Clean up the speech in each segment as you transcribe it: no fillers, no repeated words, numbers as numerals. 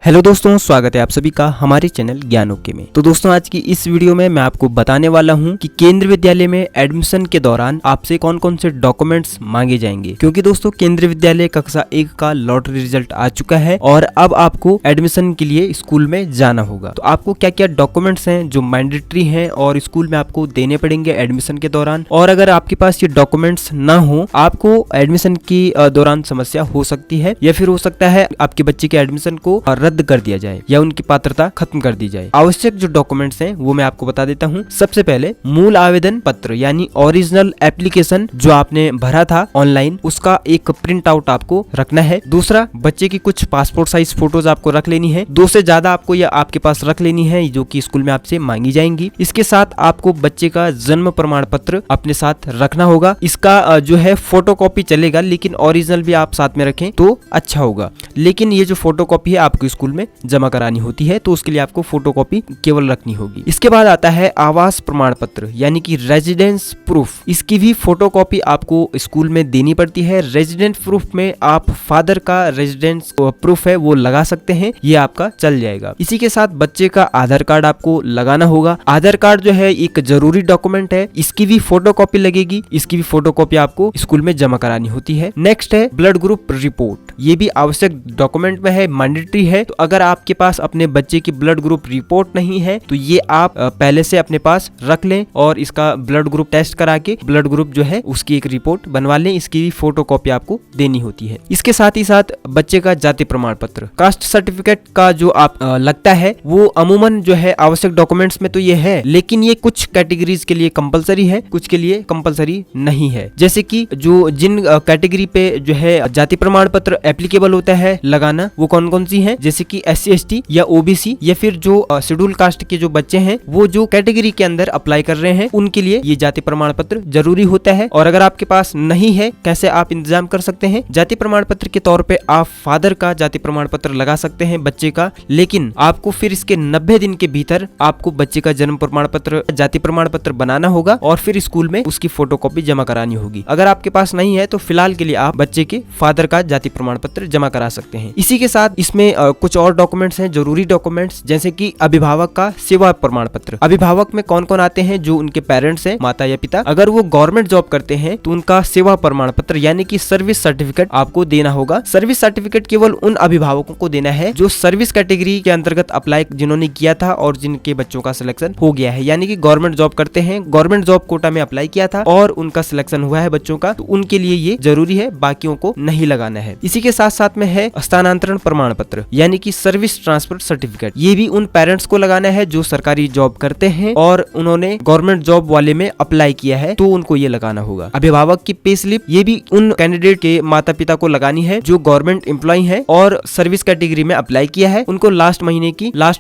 Hello दोस्तों, स्वागत है आप सभी का हमारे चैनल ज्ञान ओके में। तो दोस्तों, आज की इस वीडियो में मैं आपको बताने वाला हूं कि केंद्रीय विद्यालय में एडमिशन के दौरान आपसे कौन कौन से डॉक्यूमेंट्स मांगे जाएंगे। क्योंकि दोस्तों, केंद्रीय विद्यालय कक्षा 1 का लॉटरी रिजल्ट आ चुका है और अब आपको एडमिशन के लिए स्कूल में जाना होगा। तो आपको क्या क्या डॉक्यूमेंट्स हैं जो मैंडेटरी हैं और स्कूल में आपको देने पड़ेंगे एडमिशन के दौरान। और अगर आपके पास ये डॉक्यूमेंट्स ना हो, आपको एडमिशन की दौरान समस्या हो सकती है, या फिर हो सकता है आपके बच्चे के एडमिशन को रद्द कर दिया जाए या उनकी पात्रता खत्म कर दी जाए। आवश्यक जो डॉक्यूमेंट्स हैं वो मैं आपको बता देता हूँ। सबसे पहले मूल आवेदन पत्र यानी ओरिजिनल एप्लीकेशन जो आपने भरा था ऑनलाइन, उसका एक प्रिंट आउट आपको रखना है। दूसरा, बच्चे की कुछ पासपोर्ट साइज फोटोज आपको रख लेनी है। 2 से ज्यादा आपको या आपके पास रख लेनी है जो कि स्कूल में आपसे मांगी जाएंगी। इसके साथ आपको बच्चे का जन्म प्रमाण पत्र अपने साथ रखना होगा। इसका जो है फोटोकॉपी चलेगा, लेकिन ओरिजिनल भी आप साथ में रखें तो अच्छा होगा। लेकिन ये जो फोटोकॉपी है आपको स्कूल में जमा करानी होती है, तो उसके लिए आपको फोटोकॉपी केवल रखनी होगी। इसके बाद आता है आवास प्रमाण पत्र यानी कि रेजिडेंस प्रूफ। इसकी भी फोटोकॉपी आपको स्कूल में देनी पड़ती है। रेजिडेंट प्रूफ में आप फादर का रेजिडेंस प्रूफ है वो लगा सकते हैं, ये आपका चल जाएगा। इसी के साथ बच्चे का आधार कार्ड आपको लगाना होगा। आधार कार्ड जो है एक जरूरी डॉक्यूमेंट है, इसकी भी फोटोकॉपी लगेगी। इसकी भी फोटोकॉपी आपको स्कूल में जमा करानी होती है। नेक्स्ट है ब्लड ग्रुप रिपोर्ट। ये भी आवश्यक डॉक्यूमेंट में है, मैंडेटरी है। तो अगर आपके पास अपने बच्चे की ब्लड ग्रुप रिपोर्ट नहीं है तो ये आप पहले से अपने पास रख लें और इसका ब्लड ग्रुप टेस्ट करा के ब्लड ग्रुप जो है उसकी एक रिपोर्ट बनवा लें। इसकी भी फोटोकॉपी आपको देनी होती है। इसके साथ ही साथ बच्चे का जाति प्रमाण पत्र, कास्ट सर्टिफिकेट का जो आप लगता है वो अमूमन जो है आवश्यक डॉक्यूमेंट्स में तो ये है, लेकिन ये कुछ कैटेगरीज के लिए कंपलसरी है, कुछ के लिए कंपलसरी नहीं है। जैसे कि जो जिन कैटेगरी पे जो है जाति प्रमाण पत्र एप्लीकेबल होता है लगाना, वो कौन कौन सी है, जैसे कि SC ST या OBC या फिर जो शेड्यूल कास्ट के जो बच्चे हैं वो जो कैटेगरी के अंदर अप्लाई कर रहे हैं उनके लिए ये जाति प्रमाण पत्र जरूरी होता है। और अगर आपके पास नहीं है, कैसे आप इंतजाम कर सकते हैं? जाति प्रमाण पत्र के तौर पे आप फादर का जाति प्रमाण पत्र लगा सकते हैं बच्चे का, लेकिन आपको फिर इसके 90 दिन के भीतर आपको बच्चे का जन्म प्रमाण पत्र, जाति प्रमाण पत्र बनाना होगा और फिर स्कूल में उसकी फोटोकॉपी जमा करानी होगी। अगर आपके पास नहीं है तो फिलहाल के लिए आप बच्चे के फादर का जाति प्रमाण पत्र जमा करा सकते हैं। इसी के साथ इसमें कुछ और डॉक्यूमेंट्स हैं, जरूरी डॉक्यूमेंट्स, जैसे कि अभिभावक का सेवा प्रमाण पत्र। अभिभावक में कौन कौन आते हैं? जो उनके पेरेंट्स हैं, माता या पिता। अगर वो गवर्नमेंट जॉब करते हैं तो उनका सेवा प्रमाण पत्र यानी कि सर्विस सर्टिफिकेट आपको देना होगा। सर्विस सर्टिफिकेट केवल उन अभिभावकों को देना है जो सर्विस कैटेगरी के अंतर्गत अप्लाई जिन्होंने किया था और जिनके बच्चों का सिलेक्शन हो गया है, यानी कि गवर्नमेंट जॉब करते हैं, गवर्नमेंट जॉब कोटा में अप्लाई किया था और उनका सिलेक्शन हुआ है बच्चों का, तो उनके लिए ये जरूरी है, बाकियों को नहीं लगाना है। इसी के साथ साथ में है स्थानांतरण प्रमाण पत्र यानी कि सर्विस ट्रांसफर सर्टिफिकेट। ये भी उन पेरेंट्स को लगाना है जो सरकारी जॉब करते हैं और उन्होंने गवर्नमेंट जॉब वाले में अप्लाई किया है, तो उनको ये लगाना होगा। अभिभावक की पे स्लिप, ये भी उन कैंडिडेट के माता पिता को लगानी है जो गवर्नमेंट एम्प्लॉय है और सर्विस कैटेगरी में अप्लाई किया है, उनको लास्ट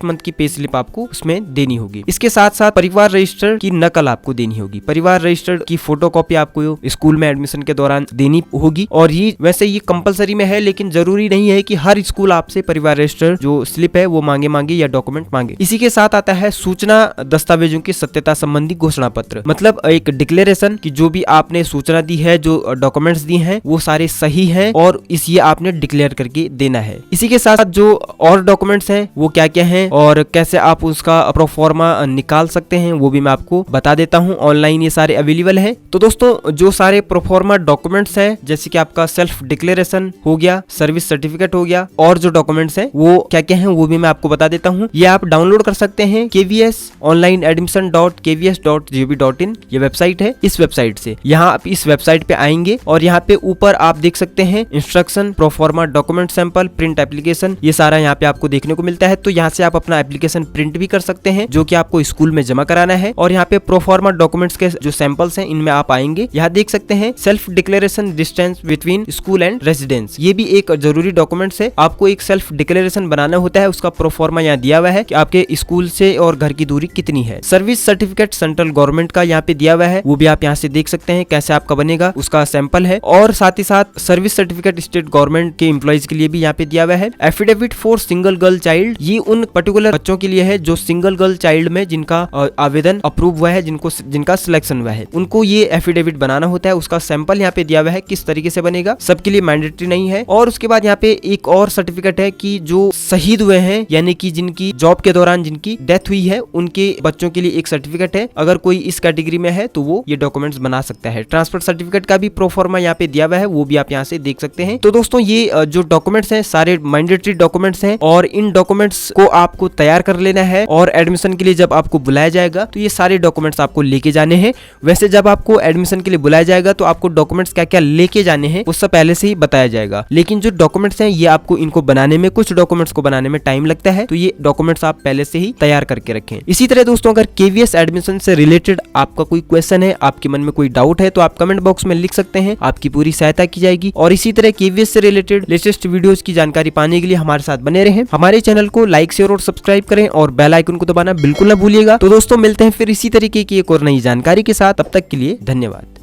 मंथ की पे स्लिप आपको उसमें देनी होगी। इसके साथ साथ परिवार रजिस्टर की नकल आपको देनी होगी। परिवार रजिस्टर की फोटोकॉपी आपको स्कूल में एडमिशन के दौरान देनी होगी। और ये वैसे ये कंपलसरी में है, लेकिन जरूरी नहीं है कि हर स्कूल आपसे परिवार रजिस्टर जो स्लिप है वो मांगे या डॉक्यूमेंट मांगे। इसी के साथ आता है सूचना दस्तावेजों की सत्यता संबंधी घोषणा पत्र, मतलब एक डिक्लेरेशन कि जो भी आपने सूचना दी है, जो डॉक्यूमेंट्स दिए हैं वो सारे सही हैं और ये आपने डिक्लेयर करके देना है। इसी के साथ जो और डॉक्यूमेंट्स हैं वो क्या क्या हैं और कैसे आप उसका प्रोफॉर्मा निकाल सकते हैं वो भी मैं आपको बता देता हूँ। ऑनलाइन ये सारे अवेलेबल है। तो दोस्तों, जो सारे प्रोफॉर्मा डॉक्यूमेंट्स हैं, जैसे कि आपका सेल्फ डिक्लेरेशन हो गया, सर्विस सर्टिफिकेट हो गया, और जो डॉक्यूमेंट्स हैं वो क्या क्या हैं वो भी मैं आपको बता देता हूँ। ये आप डाउनलोड कर सकते हैं KVS onlineadmission.kvs.gov.in, ये वेबसाइट है। इस वेबसाइट से यहाँ आप इस वेबसाइट पे आएंगे और यहाँ पे ऊपर आप देख सकते हैं instruction, proforma document sample, print application, ये सारा यहाँ पे आपको देखने को मिलता है। तो यहाँ से आप अपना एप्लीकेशन प्रिंट भी कर सकते हैं जो कि आपको स्कूल में जमा कराना है। और यहाँ पे प्रोफॉर्मा डॉक्यूमेंट्स के जो सैंपल्स हैं इनमें आप आएंगे, यहाँ देख सकते हैं self declaration distance between school and residence, ये भी एक जरूरी डॉक्यूमेंट्स है। आपको एक सेल्फ डिक्लेरेशन बनाना होता है, उसका प्रोफॉर्मा यहाँ दिया हुआ है कि आपके स्कूल से और घर की दूरी कितनी है। सर्विस सर्टिफिकेट सेंट्रल गवर्नमेंट का यहाँ पे दिया हुआ है, वो भी आप यहाँ से देख सकते हैं कैसे आपका बनेगा, उसका सैंपल है। और साथ ही साथ सर्विस सर्टिफिकेट स्टेट गवर्नमेंट के एम्प्लॉइज के लिए भी यहाँ पे दिया हुआ है। Affidavit for single girl child, ये उन पर्टिकुलर बच्चों के लिए है जो सिंगल गर्ल चाइल्ड में जिनका आवेदन अप्रूव हुआ है, जिनका सिलेक्शन हुआ है, उनको ये एफिडेविट बनाना होता है। उसका सैंपल यहाँ पे दिया हुआ है, किस तरीके से बनेगा, सबके लिए मैंडेटरी नहीं है। और उसके बाद यहाँ पे एक और सर्टिफिकेट है कि जो जो शहीद हुए हैं, यानी कि जिनकी जॉब के दौरान जिनकी डेथ हुई है, उनके बच्चों के लिए एक सर्टिफिकेट है। अगर कोई इस कैटेगरी में है तो वो ये डॉक्यूमेंट्स बना सकता है। ट्रांसफर सर्टिफिकेट का भी प्रोफॉर्मा यहाँ पे दिया हुआ है, वो भी आप यहाँ से देख सकते हैं। तो दोस्तों ये जो डॉक्यूमेंट्स हैं सारे मैंडेटरी डॉक्यूमेंट्स हैं और इन डॉक्यूमेंट्स को आपको तैयार कर लेना है और एडमिशन के लिए जब आपको बुलाया जाएगा तो ये सारे डॉक्यूमेंट्स आपको लेके जाने हैं। वैसे जब आपको एडमिशन के लिए बुलाया जाएगा तो आपको डॉक्यूमेंट्स क्या क्या लेके जाने हैं वो सब पहले से ही बताया जाएगा, लेकिन जो डॉक्यूमेंट्स हैं ये आपको इनको बनाने में, कुछ डॉक्यूमेंट्स को बनाने में टाइम लगता है, तो ये डॉक्यूमेंट्स आप पहले से ही तैयार करके रखें। इसी तरह दोस्तों अगर केवीएस एडमिशन से रिलेटेड आपका कोई क्वेश्चन है, आपके मन में कोई डाउट है तो आप कमेंट बॉक्स में लिख सकते हैं, आपकी पूरी सहायता की जाएगी। और इसी तरह केवीएस से रिलेटेड लेटेस्ट वीडियोस की जानकारी पाने के लिए हमारे साथ बने रहें। हमारे चैनल को लाइक, शेयर और सब्सक्राइब करें और बेल आइकन को दबाना बिल्कुल ना भूलिएगा। तो दोस्तों मिलते हैं फिर इसी तरीके की एक और नई जानकारी के साथ, तब तक के लिए धन्यवाद।